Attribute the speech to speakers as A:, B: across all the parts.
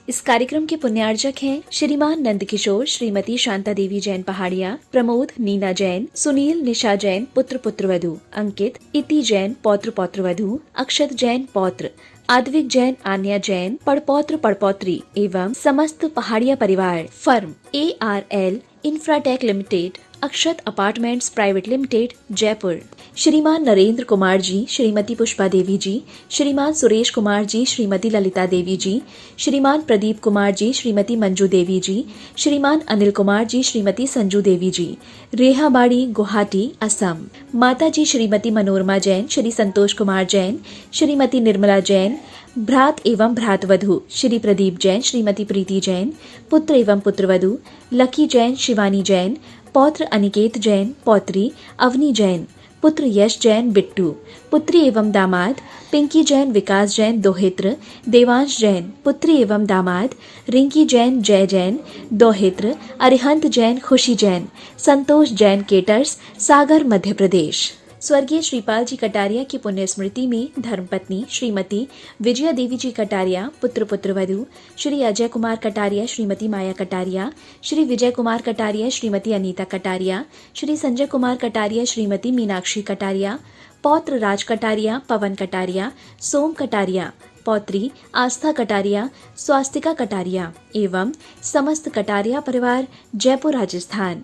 A: इस कार्यक्रम के पुण्यार्जक हैं श्रीमान नंदकिशोर, श्रीमती शांता देवी जैन पहाड़िया, प्रमोद नीना जैन, सुनील निशा जैन पुत्र पुत्रवधू, अंकित इति जैन पौत्र पौत्रवधू, अक्षत जैन पौत्र, आद्विक जैन आन्या जैन पड़पौत्र पड़पौत्री एवं समस्त पहाड़िया परिवार। फर्म ARL इंफ्राटेक लिमिटेड, अक्षत अपार्टमेंट्स प्राइवेट लिमिटेड, जयपुर। श्रीमान नरेंद्र कुमार जी, श्रीमती पुष्पा देवी जी, श्रीमान सुरेश कुमार जी, श्रीमती ललिता देवी जी, श्रीमान प्रदीप कुमार जी, श्रीमती मंजू देवी जी, श्रीमान अनिल कुमार जी, श्रीमती संजू देवी जी, रेहाबाड़ी गुवाहाटी असम। माता जी श्रीमती मनोरमा जैन, श्री संतोष कुमार जैन, श्रीमती निर्मला जैन, भ्रात एवं भ्रातवधू श्री प्रदीप जैन, श्रीमती प्रीति जैन, पुत्र एवं पुत्रवधू लकी जैन, शिवानी जैन, पौत्र अनिकेत जैन, पौत्री अवनी जैन, पुत्र यश जैन बिट्टू, पुत्री एवं दामाद पिंकी जैन, विकास जैन दोहित्र, देवांश जैन, पुत्री एवं दामाद रिंकी जैन, जय जैन दोहित्र, अरिहंत जैन, खुशी जैन, संतोष जैन केटर्स, सागर मध्य प्रदेश। स्वर्गीय श्रीपाल जी कटारिया की पुण्य स्मृति में धर्मपत्नी श्रीमती विजया देवी जी कटारिया, पुत्र पुत्रवधू श्री अजय कुमार कटारिया, श्रीमती माया कटारिया, श्री विजय कुमार कटारिया, श्रीमती अनीता कटारिया, श्री संजय कुमार कटारिया, श्रीमती मीनाक्षी कटारिया, पौत्र राज कटारिया, पवन कटारिया, सोम कटारिया, पौत्री आस्था कटारिया, स्वास्तिका कटारिया एवं समस्त कटारिया परिवार, जयपुर राजस्थान।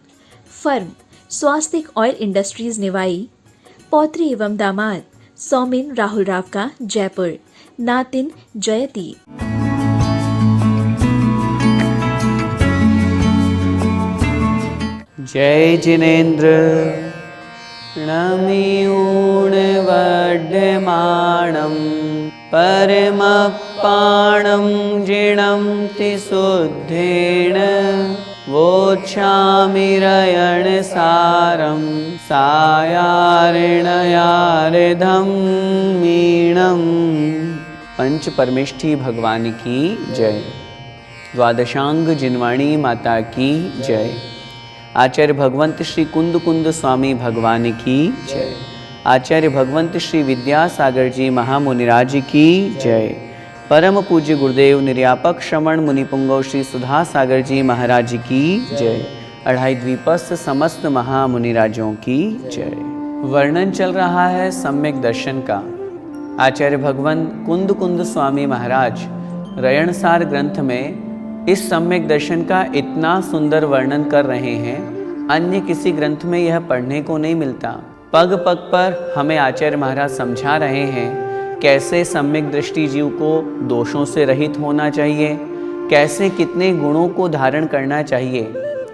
A: फर्म स्वास्तिक ऑयल इंडस्ट्रीज निवाई, पौत्री एवं दामाद सौमिन राहुल रावका, जयपुर। नातिन जयती।
B: जय जिनेन्द्र णमिऊणवड्यमाणं परमपाणं जिणं तिशुद्धेन वोच्छामिरयणसारं सायार्णयार्धं मीणम्। पंच परमेष्ठी भगवान की जय। द्वादशांग जिनवाणी माता की जय। आचार्य भगवंत श्री कुंद कुंद स्वामी भगवान की जय। आचार्य भगवंत श्री विद्यासागर जी महामुनिराज की जय। परम पूज्य गुरुदेव निर्यापक श्रमण मुनिपुंगव श्री सुधा सागर जी महाराज की जय। अढ़ाई द्वीपस्थ समस्त महामुनिराजों की जय। वर्णन चल रहा है सम्यक दर्शन का। आचार्य भगवान कुंद कुंद स्वामी महाराज रयणसार ग्रंथ में इस सम्यक दर्शन का इतना सुंदर वर्णन कर रहे हैं, अन्य किसी ग्रंथ में यह पढ़ने को नहीं मिलता। पग पग पर हमें आचार्य महाराज समझा रहे हैं कैसे सम्यक दृष्टि जीव को दोषों से रहित होना चाहिए, कैसे कितने गुणों को धारण करना चाहिए।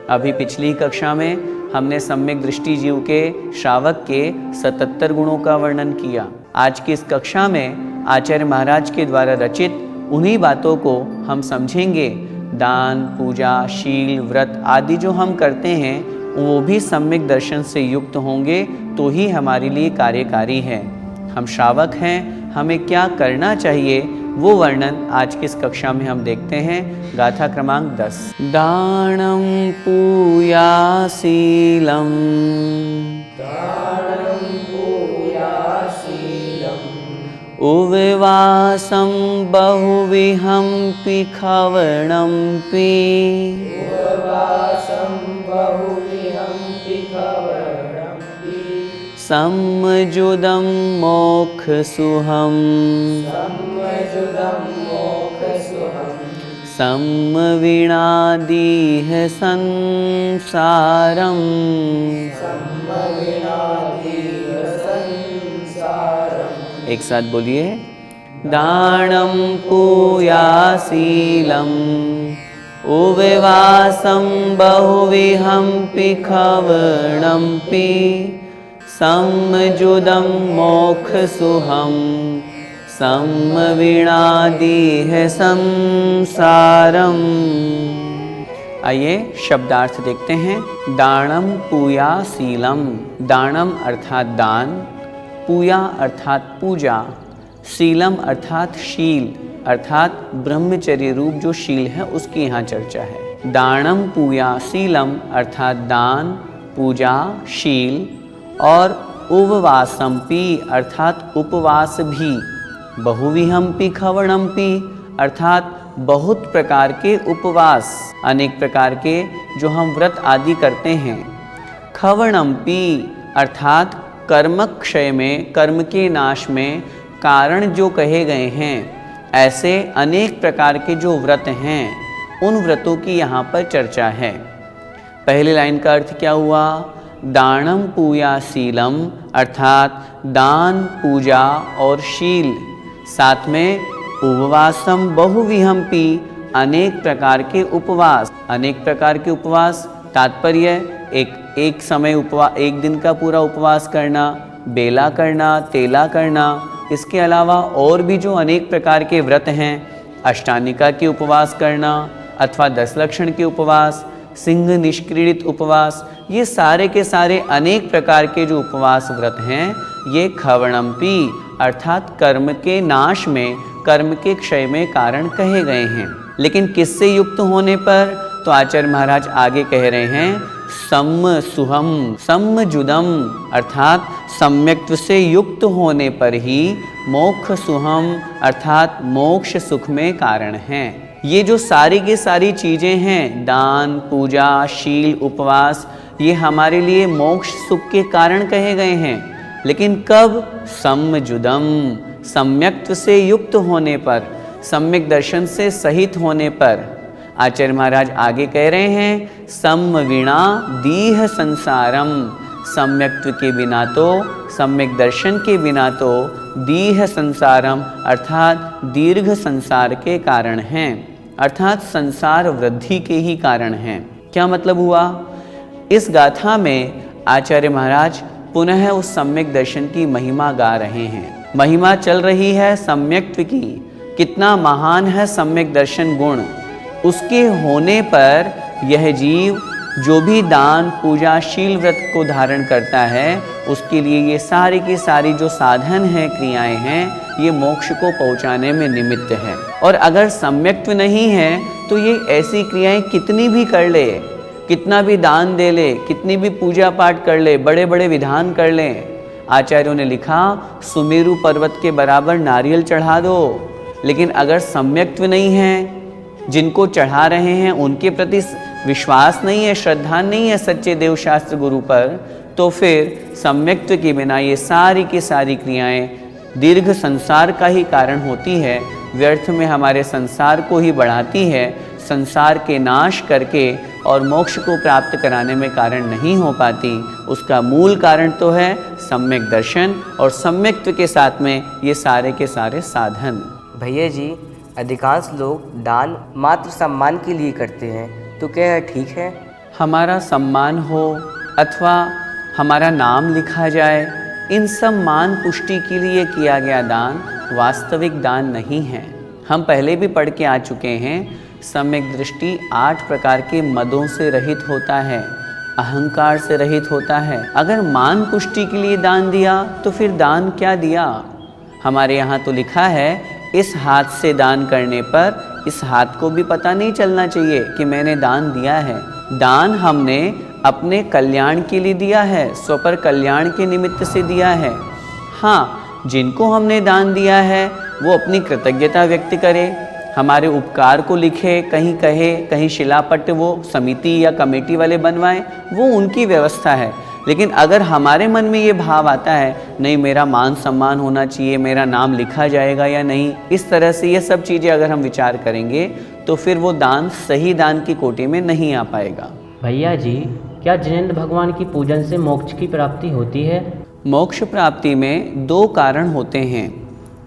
B: अभी पिछली कक्षा में हमने सम्यक दृष्टि जीव के श्रावक के 77 गुणों का वर्णन किया। आज की इस कक्षा में आचार्य महाराज के द्वारा रचित उन्हीं बातों को हम समझेंगे। दान, पूजा, शील, व्रत आदि जो हम करते हैं वो भी सम्यक दर्शन से युक्त होंगे तो ही हमारे लिए कार्यकारी है। हम श्रावक हैं, हमें क्या करना चाहिए वो वर्णन आज की इस कक्षा में हम देखते हैं। गाथा क्रमांक 10। दानं पूयाशीलं उविवासं बहुविहं पिखवणं पि सम्मजुदं मोक्षसुहं सम्मविनादीह संसारम्। एक साथ बोलिए। दानं पूयाशीलम् उविवासं बहुविहं पिखवणं पि सम्मजुदं मोक्षसुहं सम्मविनादीह संसारम्। आइए शब्दार्थ देखते हैं। दानम पूयाशीलम। दानम अर्थात दान, पूया अर्थात पूजा, शीलम अर्थात शील अर्थात ब्रह्मचर्य रूप जो शील है उसकी यहाँ चर्चा है। दानम पूया शीलम अर्थात दान, पूजा, शील और उपवासम्पि अर्थात उपवास भी, बहुविहम्पि खवणम्पि अर्थात बहुत प्रकार के उपवास, अनेक प्रकार के जो हम व्रत आदि करते हैं। खवणम्पी अर्थात कर्मक्षय में, कर्म के नाश में कारण जो कहे गए हैं, ऐसे अनेक प्रकार के जो व्रत हैं उन व्रतों की यहाँ पर चर्चा है। पहली लाइन का अर्थ क्या हुआ? दानम पूया शीलम अर्थात दान, पूजा और शील, साथ में उपवासम बहुविहंपी अनेक प्रकार के उपवास। अनेक प्रकार के उपवास तात्पर्य एक समय उपवास, एक दिन का पूरा उपवास करना, बेला करना, तेला करना। इसके अलावा और भी जो अनेक प्रकार के व्रत हैं, अष्टानिका के उपवास करना अथवा 10 लक्षण के उपवास, सिंह निष्क्रीडित उपवास, ये सारे के सारे अनेक प्रकार के जो उपवास व्रत हैं ये खवणम्पी अर्थात कर्म के नाश में, कर्म के क्षय में कारण कहे गए हैं। लेकिन किससे युक्त होने पर? तो आचार्य महाराज आगे कह रहे हैं सम्म सुहम सम्मजुदम अर्थात सम्यक्त्व से युक्त होने पर ही मोक्ष सुहम अर्थात मोक्ष सुख में कारण हैं। ये जो सारी की सारी चीज़ें हैं, दान, पूजा, शील, उपवास, ये हमारे लिए मोक्ष सुख के कारण कहे गए हैं। लेकिन कब? सम्मजुदम सम्यक्त्व से युक्त होने पर, सम्यक दर्शन से सहित होने पर। आचार्य महाराज आगे कह रहे हैं सम्वीणा दीह संसारम, सम्यक्त्व के बिना तो, सम्यक दर्शन के बिना तो दीह संसारम अर्थात दीर्घ संसार के कारण हैं, अर्थात संसार वृद्धि के ही कारण हैं। क्या मतलब हुआ? इस गाथा में आचार्य महाराज पुनः उस सम्यक दर्शन की महिमा गा रहे हैं। महिमा चल रही है सम्यक्त्व की, कितना महान है सम्यक दर्शन गुण। उसके होने पर यह जीव जो भी दान, पूजा, शील व्रत को धारण करता है, उसके लिए ये सारी की सारी जो साधन हैं, क्रियाएं हैं, ये मोक्ष को पहुंचाने में निमित्त है। और अगर सम्यक्त्व नहीं है तो ये ऐसी क्रियाएं कितनी भी कर ले, कितना भी दान दे ले, कितनी भी पूजा पाठ कर ले, बड़े बड़े विधान कर ले, आचार्यों ने लिखा सुमेरु पर्वत के बराबर नारियल चढ़ा दो, लेकिन अगर सम्यक्त्व नहीं है, जिनको चढ़ा रहे हैं उनके प्रति विश्वास नहीं है, श्रद्धा नहीं है सच्चे देवशास्त्र गुरु पर, तो फिर सम्यक्त्व के बिना ये सारी की सारी क्रियाएं दीर्घ संसार का ही कारण होती है, व्यर्थ में हमारे संसार को ही बढ़ाती है, संसार के नाश करके और मोक्ष को प्राप्त कराने में कारण नहीं हो पाती। उसका मूल कारण तो है सम्यक दर्शन और सम्यक्त्व के साथ में ये सारे के सारे साधन।
C: भैया जी, अधिकांश लोग दान मात्र सम्मान के लिए करते हैं, तो क्या यह ठीक है?
B: हमारा सम्मान हो अथवा हमारा नाम लिखा जाए, इन सब मान पुष्टि के लिए किया गया दान वास्तविक दान नहीं है। हम पहले भी पढ़ के आ चुके हैं, सम्यक दृष्टि 8 प्रकार के मदों से रहित होता है, अहंकार से रहित होता है। अगर मान पुष्टि के लिए दान दिया तो फिर दान क्या दिया? हमारे यहाँ तो लिखा है इस हाथ से दान करने पर इस हाथ को भी पता नहीं चलना चाहिए कि मैंने दान दिया है। दान हमने अपने कल्याण के लिए दिया है, स्वपर कल्याण के निमित्त से दिया है। हाँ, जिनको हमने दान दिया है वो अपनी कृतज्ञता व्यक्त करे, हमारे उपकार को लिखे, कहीं कहे, कहीं शिलापट्ट वो समिति या कमेटी वाले बनवाएं, वो उनकी व्यवस्था है। लेकिन अगर हमारे मन में ये भाव आता है नहीं मेरा मान सम्मान होना चाहिए, मेरा नाम लिखा जाएगा या नहीं, इस तरह से ये सब चीज़ें अगर हम विचार करेंगे तो फिर वो दान सही दान की कोटि में नहीं आ पाएगा।
D: भैया जी, क्या जिनेंद्र भगवान की पूजन से मोक्ष की प्राप्ति होती है?
B: मोक्ष प्राप्ति में 2 कारण होते हैं,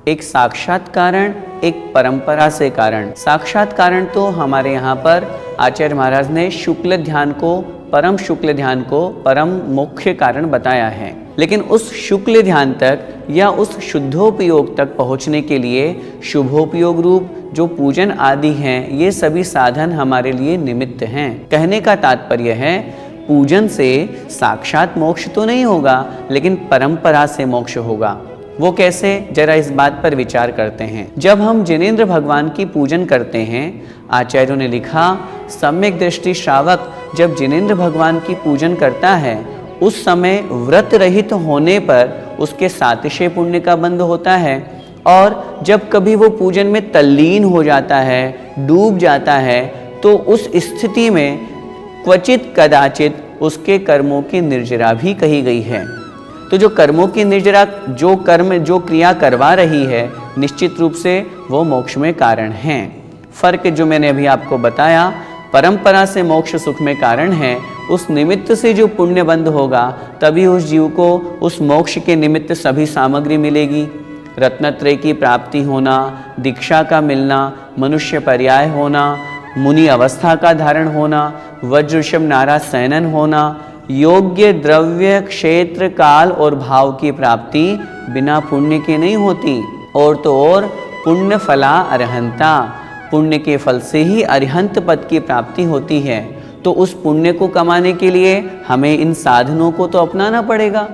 B: एक साक्षात कारण, एक परंपरा से कारण। साक्षात कारण तो हमारे यहाँ पर आचार्य महाराज ने शुक्ल ध्यान को, परम शुक्ल ध्यान को परम मुख्य कारण बताया है। लेकिन उस शुक्ल ध्यान तक या उस शुद्धोपयोग तक पहुँचने के लिए शुभोपयोग रूप जो पूजन आदि हैं, ये सभी साधन हमारे लिए निमित्त हैं। कहने का तात्पर्य है पूजन से साक्षात मोक्ष तो नहीं होगा, लेकिन परंपरा से मोक्ष होगा। वो कैसे? जरा इस बात पर विचार करते हैं। जब हम जिनेंद्र भगवान की पूजन करते हैं, आचार्यों ने लिखा सम्यक दृष्टि श्रावक जब जिनेंद्र भगवान की पूजन करता है, उस समय व्रत रहित होने पर उसके सातिशय पुण्य का बंध होता है और जब कभी वो पूजन में तल्लीन हो जाता है, डूब जाता है, तो उस स्थिति में क्वचित कदाचित उसके कर्मों की निर्जरा भी कही गई है। तो जो कर्मों की निर्जरा, जो कर्म, जो क्रिया करवा रही है, निश्चित रूप से वो मोक्ष में कारण हैं। फर्क जो मैंने अभी आपको बताया, परंपरा से मोक्ष सुख में कारण है, उस निमित्त से जो पुण्य बंध होगा तभी उस जीव को उस मोक्ष के निमित्त सभी सामग्री मिलेगी। रत्नत्रय की प्राप्ति होना, दीक्षा का मिलना, मनुष्य पर्याय होना, मुनि अवस्था का धारण होना, वज्रषभ नाराज सैनन होना, योग्य द्रव्य क्षेत्र काल और भाव की प्राप्ति बिना पुण्य के नहीं होती। और तो और पुण्य फला अरहंता, पुण्य के फल से ही अरिहंत पद की प्राप्ति होती है। तो उस पुण्य को कमाने के लिए हमें इन साधनों को तो अपनाना पड़ेगा।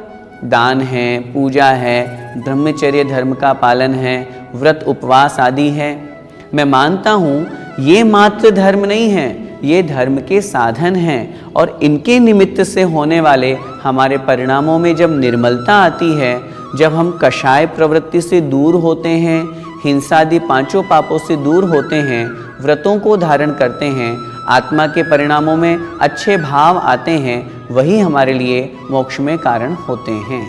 B: दान है, पूजा है, ब्रह्मचर्य धर्म का पालन है, व्रत उपवास आदि है। मैं मानता हूँ ये मात्र धर्म नहीं है, ये धर्म के साधन हैं और इनके निमित्त से होने वाले हमारे परिणामों में जब निर्मलता आती है, जब हम कषाय प्रवृत्ति से दूर होते हैं, हिंसादि पांचों पापों से दूर होते हैं, व्रतों को धारण करते हैं, आत्मा के परिणामों में अच्छे भाव आते हैं, वही हमारे लिए मोक्ष में कारण होते हैं।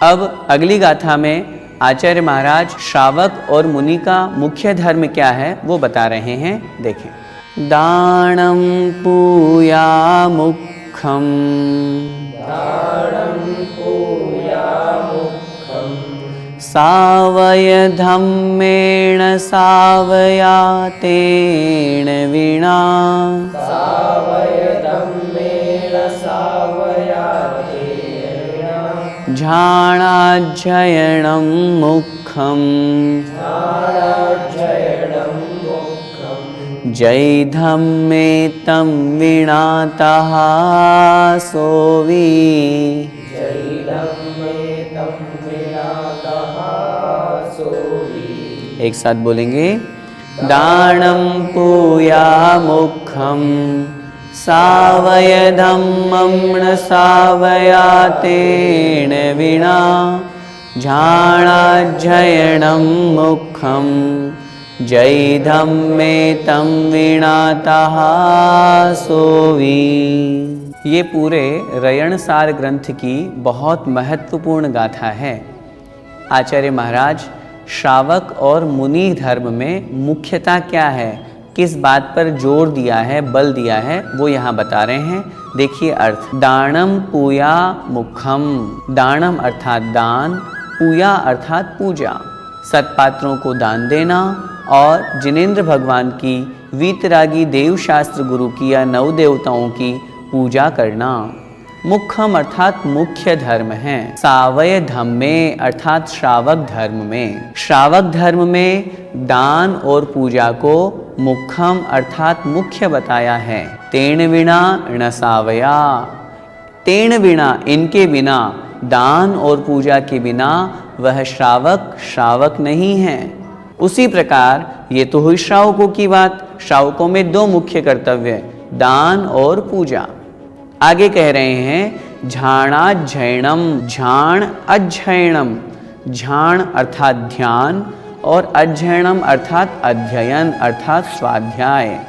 B: अब अगली गाथा में आचार्य महाराज श्रावक और मुनि का मुख्य धर्म क्या है वो बता रहे हैं। देखें, दानम पूया मुखम, सावय धम्मेण सावयातेन विना, झाणाध्ययनं मुखम, जय धम्मे तं विनातः सोवी। एक साथ बोलेंगे, दानम पूया मुखम, सावय धम्मं न सावयातेन विना, झाणाध्ययनं मुखम, जय धम्मे तं विनातः सोवी। ये पूरे रयणसार ग्रंथ की बहुत महत्वपूर्ण गाथा है। आचार्य महाराज श्रावक और मुनि धर्म में मुख्यता क्या है, किस बात पर जोर दिया है, बल दिया है, वो यहाँ बता रहे हैं। देखिए अर्थ, दानम पूया मुखम, दानम अर्थात दान, पूया अर्थात पूजा, सत्पात्रों को दान देना और जिनेंद्र भगवान की, वीतरागी देवशास्त्र गुरु की या नव देवताओं की पूजा करना। मुखम अर्थात मुख्य धर्म है। सावय धम्मे अर्थात श्रावक धर्म में, श्रावक धर्म में दान और पूजा को मुखम अर्थात मुख्य बताया है। तेन विना न सावया, तेन विना इनके बिना, दान और पूजा के बिना वह श्रावक श्रावक नहीं है। उसी प्रकार ये तो हुई श्रावकों की बात। श्रावकों में दो मुख्य कर्तव्य, दान और पूजा। आगे कह रहे हैं झाणाध्ययनम, झाण अध्ययनम, झाण अर्थात ध्यान और अध्ययनम अर्थात अध्ययन अर्थात स्वाध्याय।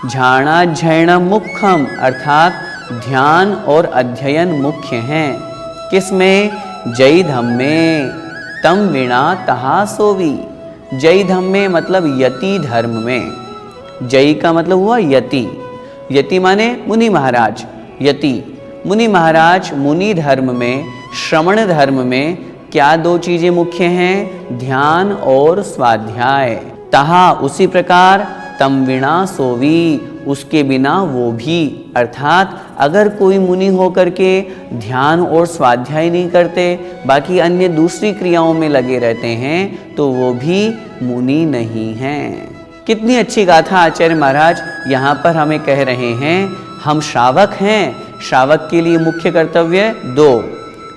B: झाणाध्ययनम मुख्यम अर्थात ध्यान और अध्ययन मुख्य हैं। किसमें? जय धम्मे तम विना तहा सोवी। जय धम्मे मतलब यति धर्म में। जय का मतलब हुआ यति, यति माने मुनि महाराज। यति मुनि महाराज, मुनि धर्म में, श्रमण धर्म में क्या दो चीजें मुख्य हैं? ध्यान और स्वाध्याय। तहा उसी प्रकार, तम विना सोवी उसके बिना वो भी। अर्थात अगर कोई मुनि होकर के ध्यान और स्वाध्याय नहीं करते, बाकी अन्य दूसरी क्रियाओं में लगे रहते हैं, तो वो भी मुनि नहीं हैं। कितनी अच्छी गाथा आचार्य महाराज यहाँ पर हमें कह रहे हैं। हम श्रावक हैं, श्रावक के लिए मुख्य कर्तव्य दो,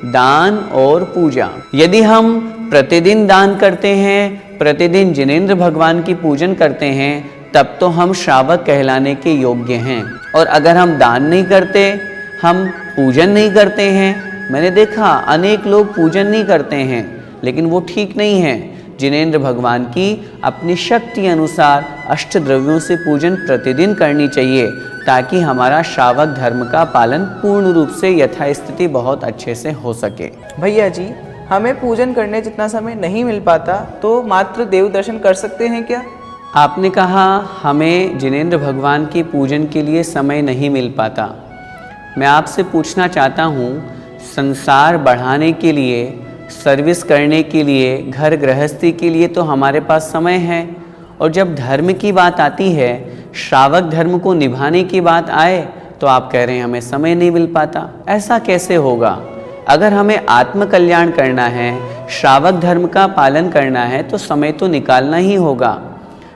B: दान और पूजा। यदि हम प्रतिदिन दान करते हैं, प्रतिदिन जिनेंद्र भगवान की पूजन करते हैं, तब तो हम श्रावक कहलाने के योग्य हैं। और अगर हम दान नहीं करते, हम पूजन नहीं करते हैं, मैंने देखा अनेक लोग पूजन नहीं करते हैं, लेकिन वो ठीक नहीं है। जिनेंद्र भगवान की अपनी शक्ति अनुसार अष्ट द्रव्यों से पूजन प्रतिदिन करनी चाहिए, ताकि हमारा श्रावक धर्म का पालन पूर्ण रूप से यथास्थिति बहुत अच्छे से हो सके।
E: भैया जी, हमें पूजन करने जितना समय नहीं मिल पाता तो मात्र देव दर्शन कर सकते हैं क्या?
B: आपने कहा हमें जिनेंद्र भगवान की पूजन के लिए समय नहीं मिल पाता। मैं आपसे पूछना चाहता हूँ, संसार बढ़ाने के लिए, सर्विस करने के लिए, घर गृहस्थी के लिए तो हमारे पास समय है, और जब धर्म की बात आती है, श्रावक धर्म को निभाने की बात आए, तो आप कह रहे हैं हमें समय नहीं मिल पाता। ऐसा कैसे होगा? अगर हमें आत्म कल्याण करना है, श्रावक धर्म का पालन करना है, तो समय तो निकालना ही होगा।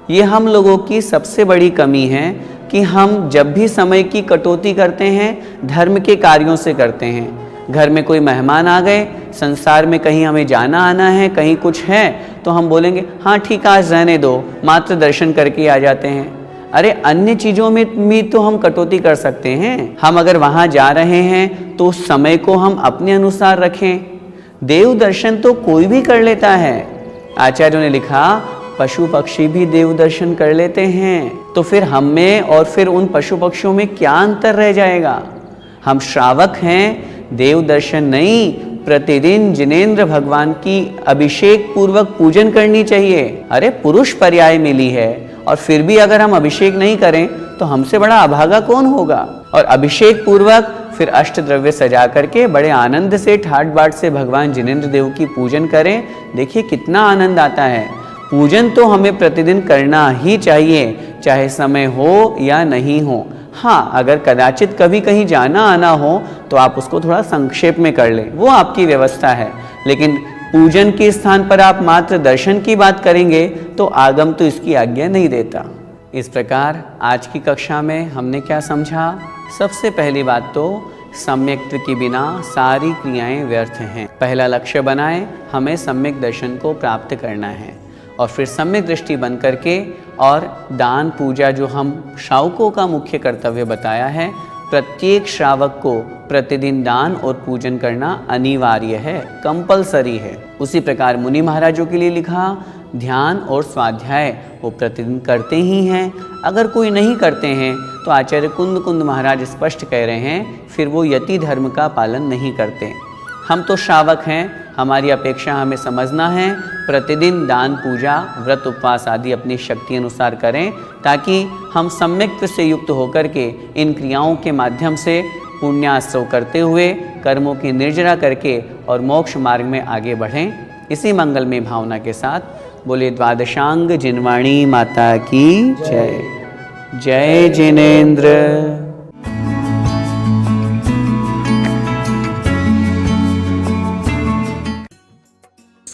B: ये हम लोगों की सबसे बड़ी कमी है कि हम जब भी समय की कटौती करते हैं, धर्म के कार्यों से करते हैं। घर में कोई मेहमान आ गए, संसार में कहीं हमें जाना आना है, कहीं कुछ है, तो हम बोलेंगे हाँ ठीक, आज रहने दो, मात्र दर्शन करके आ जाते हैं। अरे अन्य चीज़ों में भी तो हम कटौती कर सकते हैं। हम अगर वहाँ जा रहे हैं तो उस समय को हम अपने अनुसार रखें। देव दर्शन तो कोई भी कर लेता है। आचार्यों ने लिखा, पशु पक्षी भी देव दर्शन कर लेते हैं। तो फिर हम में और फिर उन पशु पक्षियों में क्या अंतर रह जाएगा? हम श्रावक हैं, देव दर्शन नहीं, प्रतिदिन जिनेंद्र भगवान की अभिषेक पूर्वक पूजन करनी चाहिए। अरे पुरुष पर्याय मिली है, और फिर भी अगर हम अभिषेक नहीं करें तो हमसे बड़ा अभागा कौन होगा? और अभिषेक पूर्वक फिर अष्ट द्रव्य सजा करके बड़े आनंद से ठाट बाट से भगवान जिनेंद्र देव की पूजन करें। देखिए कितना आनंद आता है। पूजन तो हमें प्रतिदिन करना ही चाहिए, चाहे समय हो या नहीं हो। हाँ, अगर कदाचित कभी कहीं जाना आना हो तो आप उसको थोड़ा संक्षेप में कर लें, वो आपकी व्यवस्था है। लेकिन पूजन के स्थान पर आप मात्र दर्शन की बात करेंगे तो आगम तो इसकी आज्ञा नहीं देता। इस प्रकार आज की कक्षा में हमने क्या समझा? सबसे पहली बात तो सम्यक्त्व के बिना सारी क्रियाएं व्यर्थ हैं। पहला लक्ष्य बनाएं, हमें सम्यक दर्शन को प्राप्त करना है, और फिर सम्यक दृष्टि बन करके और दान पूजा जो हम श्रावकों का मुख्य कर्तव्य बताया है, प्रत्येक श्रावक को प्रतिदिन दान और पूजन करना अनिवार्य है, कंपलसरी है। उसी प्रकार मुनि महाराजों के लिए लिखा, ध्यान और स्वाध्याय वो प्रतिदिन करते ही हैं। अगर कोई नहीं करते हैं तो आचार्य कुंद कुंद महाराज स्पष्ट कह रहे हैं, फिर वो यति धर्म का पालन नहीं करते। हम तो श्रावक हैं, हमारी अपेक्षा हमें समझना है, प्रतिदिन दान पूजा व्रत उपवास आदि अपनी शक्ति अनुसार करें, ताकि हम सम्यक्त्व से युक्त होकर के इन क्रियाओं के माध्यम से पुण्याश्रव करते हुए कर्मों की निर्जरा करके और मोक्ष मार्ग में आगे बढ़ें। इसी मंगलमय भावना के साथ बोले द्वादशांग जिनवाणी माता की जय। जय जिनेंद्र।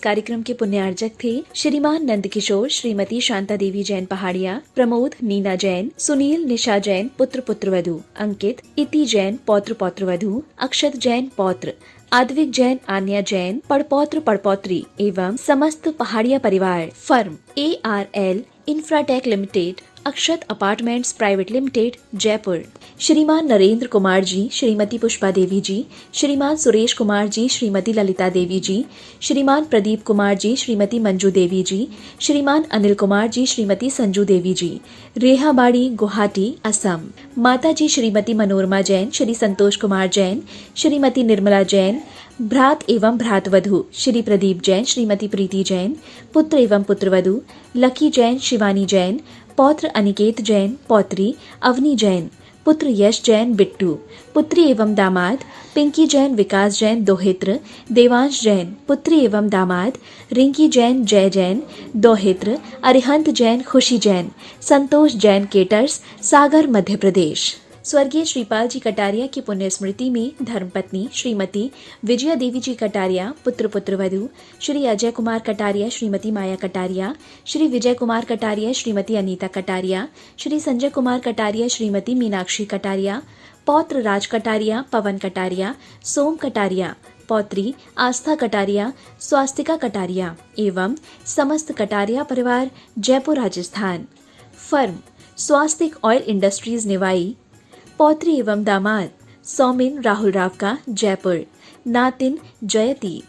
A: कार्यक्रम के पुण्यार्जक थे श्रीमान नंद किशोर, श्रीमती शांता देवी जैन पहाड़िया, प्रमोद नीना जैन, सुनील निशा जैन पुत्र पुत्रवधू, अंकित इति जैन पौत्र पौत्रवधू, अक्षत जैन पौत्र, आद्विक जैन, आन्या जैन पड़पौत्र पड़पौत्री एवं समस्त पहाड़िया परिवार। फर्म ARL इंफ्राटेक लिमिटेड, अक्षत अपार्टमेंट्स प्राइवेट लिमिटेड, जयपुर। श्रीमान नरेंद्र कुमार जी, श्रीमती पुष्पा देवी जी, श्रीमान सुरेश कुमार जी, श्रीमती ललिता देवी जी, श्रीमान प्रदीप कुमार जी, श्रीमती मंजू देवी जी, श्रीमान अनिल कुमार जी, श्रीमती संजू देवी जी, रेहाबाड़ी, गुवाहाटी, असम। माता जी श्रीमती मनोरमा जैन, श्री संतोष कुमार जैन, श्रीमती निर्मला जैन, भ्रात एवं भ्रातवधू श्री प्रदीप जैन, श्रीमती प्रीति जैन, पुत्र एवं पुत्रवधू लकी जैन, शिवानी जैन, पौत्र अनिकेत जैन, पौत्री अवनी जैन, पुत्र यश जैन, बिट्टू, पुत्री एवं दामाद पिंकी जैन, विकास जैन, दोहित्र, देवांश जैन, पुत्री एवं दामाद रिंकी जैन, जय जैन, दोहित्र, अरिहंत जैन, खुशी जैन, संतोष जैन, केटर्स, सागर, मध्य प्रदेश। स्वर्गीय श्रीपाल जी कटारिया की पुण्य स्मृति में धर्मपत्नी श्रीमती विजया देवी जी कटारिया, पुत्र पुत्रवधू श्री अजय कुमार कटारिया, श्रीमती माया कटारिया, श्री विजय कुमार कटारिया, श्रीमती अनीता कटारिया, श्री संजय कुमार कटारिया, श्रीमती मीनाक्षी कटारिया, पौत्र राज कटारिया, पवन कटारिया, सोम कटारिया, पौत्री आस्था कटारिया, स्वास्तिका कटारिया एवं समस्त कटारिया परिवार, जयपुर, राजस्थान। फर्म स्वास्तिक ऑयल इंडस्ट्रीज, निवाई। पौत्री एवं दामाद सौमिन राहुल राव का, जयपुर। नातिन जयती।